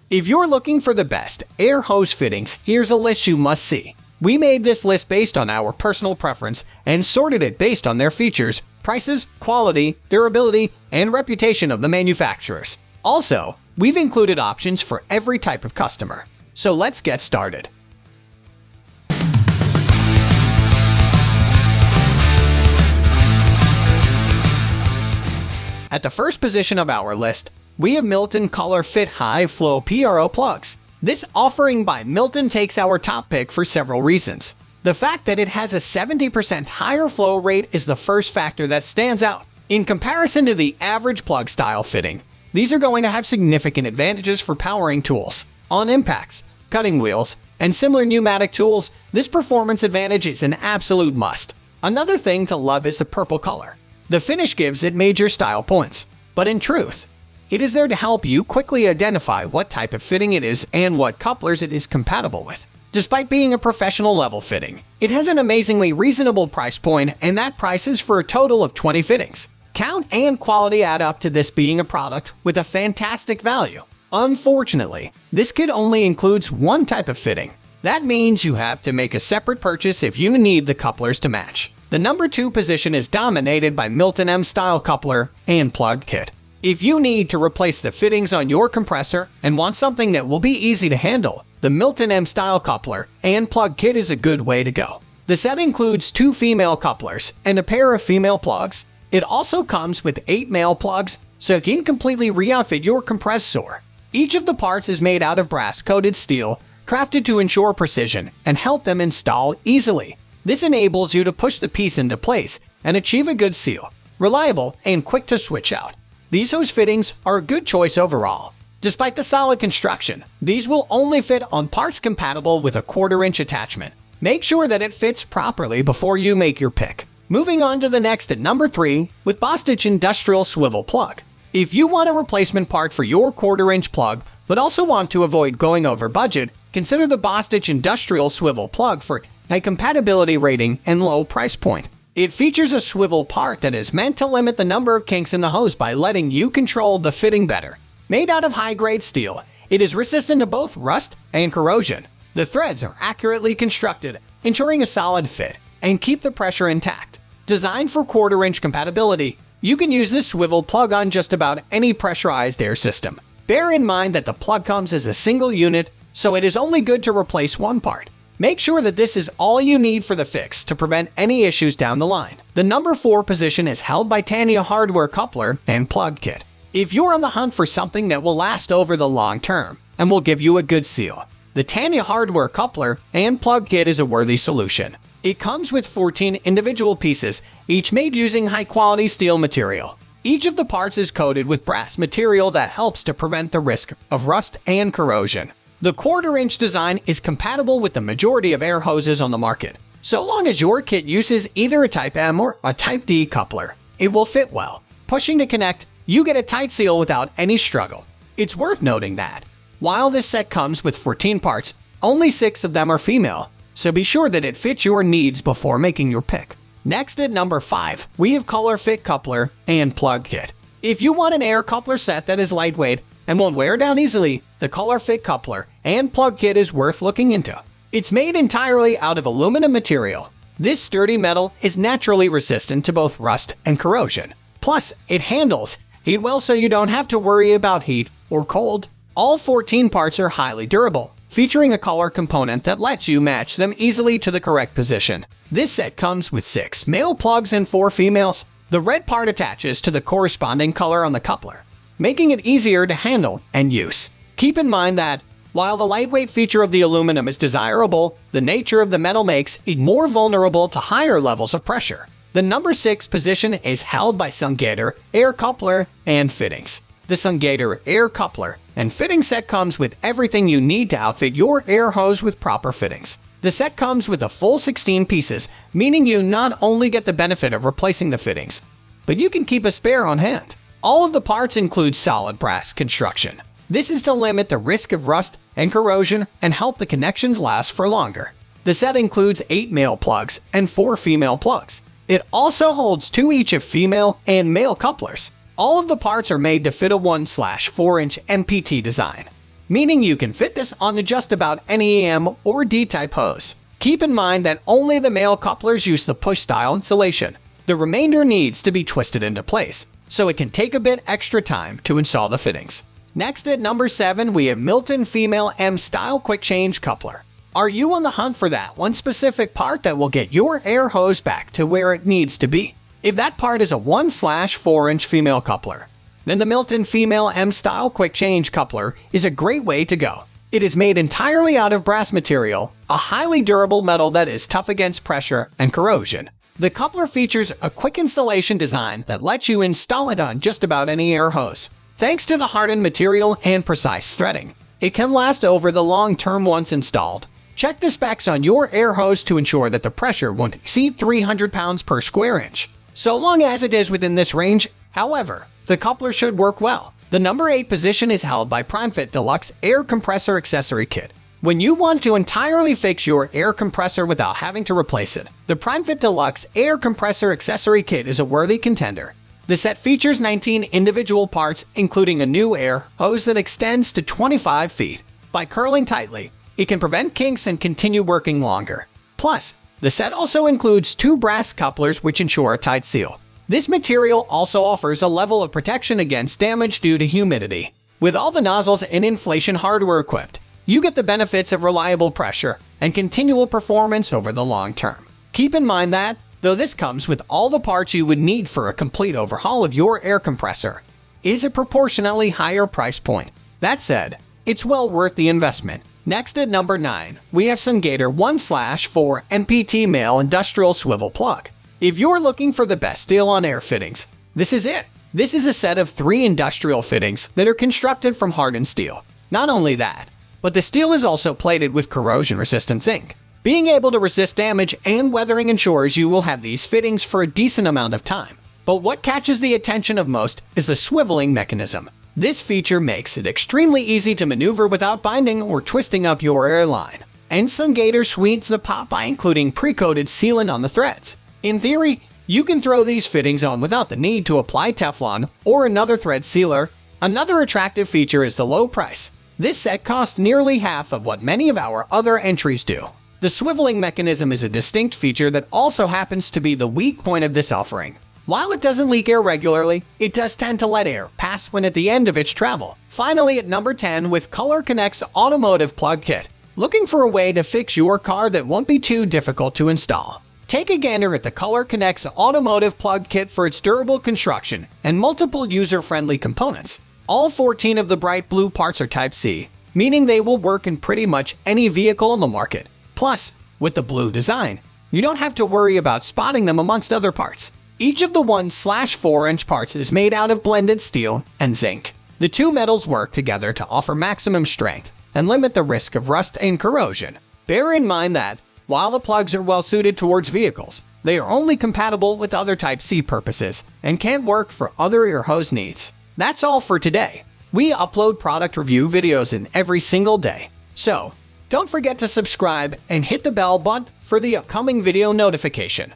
If you're looking for the best air hose fittings, here's a list you must see. We made this list based on our personal preference and sorted it based on their features, prices, quality, durability, and reputation of the manufacturers. Also, we've included options for every type of customer. So let's get started. At the first position of our list, we have Milton ColorFit HighFlowPRO plugs. This offering by Milton takes our top pick for several reasons. The fact that it has a 70% higher flow rate is the first factor that stands out. In comparison to the average plug style fitting, these are going to have significant advantages for powering tools. On impacts, cutting wheels, and similar pneumatic tools, this performance advantage is an absolute must. Another thing to love is the purple color. The finish gives it major style points, but in truth, it is there to help you quickly identify what type of fitting it is and what couplers it is compatible with. Despite being a professional level fitting, it has an amazingly reasonable price point, and that price is for a total of 20 fittings. Count and quality add up to this being a product with a fantastic value. Unfortunately, this kit only includes one type of fitting. That means you have to make a separate purchase if you need the couplers to match. The number 2 position is dominated by Milton M-Style coupler and plug kit. If you need to replace the fittings on your compressor and want something that will be easy to handle, the Milton M-Style coupler and plug kit is a good way to go. The set includes 2 female couplers and a pair of female plugs. It also comes with 8 male plugs, so you can completely re-outfit your compressor. Each of the parts is made out of brass-coated steel, crafted to ensure precision and help them install easily. This enables you to push the piece into place and achieve a good seal, reliable and quick to switch out. These hose fittings are a good choice overall. Despite the solid construction, these will only fit on parts compatible with a 1/4-inch attachment. Make sure that it fits properly before you make your pick. Moving on to the next at number 3 with Bostitch Industrial Swivel Plug. If you want a replacement part for your 1/4-inch plug but also want to avoid going over budget, consider the Bostitch Industrial Swivel Plug for a compatibility rating and low price point. It features a swivel part that is meant to limit the number of kinks in the hose by letting you control the fitting better. Made out of high-grade steel, it is resistant to both rust and corrosion. The threads are accurately constructed, ensuring a solid fit and keep the pressure intact. Designed for 1/4-inch compatibility, you can use this swivel plug on just about any pressurized air system. Bear in mind that the plug comes as a single unit, so it is only good to replace one part. Make sure that this is all you need for the fix to prevent any issues down the line. The number 4 position is held by Tanya hardware coupler and plug kit. If you're on the hunt for something that will last over the long term and will give you a good seal, the Tanya hardware coupler and plug kit is a worthy solution. It comes with 14 individual pieces, each made using high-quality steel material. Each of the parts is coated with brass material that helps to prevent the risk of rust and corrosion. The 1/4-inch design is compatible with the majority of air hoses on the market. So long as your kit uses either a Type M or a Type D coupler, it will fit well. Pushing to connect, you get a tight seal without any struggle. It's worth noting that, while this set comes with 14 parts, only 6 of them are female, so be sure that it fits your needs before making your pick. Next at number 5, we have ColorFit coupler and plug kit. If you want an air coupler set that is lightweight and won't wear down easily, the ColorFit coupler and plug kit is worth looking into. It's made entirely out of aluminum material. This sturdy metal is naturally resistant to both rust and corrosion. Plus, it handles heat well, so you don't have to worry about heat or cold. All 14 parts are highly durable, featuring a color component that lets you match them easily to the correct position. This set comes with 6 male plugs and 4 females. The red part attaches to the corresponding color on the coupler, making it easier to handle and use. Keep in mind that, while the lightweight feature of the aluminum is desirable, the nature of the metal makes it more vulnerable to higher levels of pressure. The number 6 position is held by Sungator air coupler and fittings. The Sungator air coupler and fitting set comes with everything you need to outfit your air hose with proper fittings. The set comes with a full 16 pieces, meaning you not only get the benefit of replacing the fittings, but you can keep a spare on hand. All of the parts include solid brass construction. This is to limit the risk of rust and corrosion and help the connections last for longer. The set includes 8 male plugs and 4 female plugs. It also holds 2 each of female and male couplers. All of the parts are made to fit a 1/4-inch MPT design. meaning you can fit this onto just about any AM or D-type hose. Keep in mind that only the male couplers use the push-style installation. The remainder needs to be twisted into place, so it can take a bit extra time to install the fittings. Next at number 7, we have Milton Female M-Style Kwik-Change Coupler. Are you on the hunt for that one specific part that will get your air hose back to where it needs to be? If that part is a 1/4-inch female coupler, then the Milton Female M-Style Kwik-Change Coupler is a great way to go. It is made entirely out of brass material, a highly durable metal that is tough against pressure and corrosion. The coupler features a quick installation design that lets you install it on just about any air hose. Thanks to the hardened material and precise threading, it can last over the long term once installed. Check the specs on your air hose to ensure that the pressure won't exceed 300 pounds per square inch. So long as it is within this range, however, the coupler should work well. The number 8 position is held by Primefit Deluxe Air Compressor Accessory Kit. When you want to entirely fix your air compressor without having to replace it, the Primefit Deluxe Air Compressor Accessory Kit is a worthy contender. The set features 19 individual parts, including a new air hose that extends to 25 feet. By curling tightly, it can prevent kinks and continue working longer. Plus, the set also includes 2 brass couplers which ensure a tight seal. This material also offers a level of protection against damage due to humidity. With all the nozzles and inflation hardware equipped, you get the benefits of reliable pressure and continual performance over the long term. Keep in mind that, though this comes with all the parts you would need for a complete overhaul of your air compressor, is a proportionally higher price point. That said, it's well worth the investment. Next at number 9, we have Sungator 1/4 NPT Male Industrial Swivel Plug. If you're looking for the best deal on air fittings, this is it. This is a set of 3 industrial fittings that are constructed from hardened steel. Not only that, but the steel is also plated with corrosion-resistant zinc. Being able to resist damage and weathering ensures you will have these fittings for a decent amount of time. But what catches the attention of most is the swiveling mechanism. This feature makes it extremely easy to maneuver without binding or twisting up your airline. And Sungator sweetens the pot by including pre-coated sealant on the threads. In theory, you can throw these fittings on without the need to apply Teflon or another thread sealer. Another attractive feature is the low price. This set costs nearly half of what many of our other entries do. The swiveling mechanism is a distinct feature that also happens to be the weak point of this offering. While it doesn't leak air regularly, it does tend to let air pass when at the end of its travel. Finally, at number 10 with ColorConnex Automotive Plug Kit. Looking for a way to fix your car that won't be too difficult to install? Take a gander at the ColorConnex Automotive Plug Kit for its durable construction and multiple user-friendly components. All 14 of the bright blue parts are Type C, meaning they will work in pretty much any vehicle on the market. Plus, with the blue design, you don't have to worry about spotting them amongst other parts. Each of the 1/4-inch parts is made out of blended steel and zinc. The 2 metals work together to offer maximum strength and limit the risk of rust and corrosion. Bear in mind that, while the plugs are well suited towards vehicles, they are only compatible with other Type C purposes and can't work for other air hose needs. That's all for today. We upload product review videos in every single day, so don't forget to subscribe and hit the bell button for the upcoming video notification.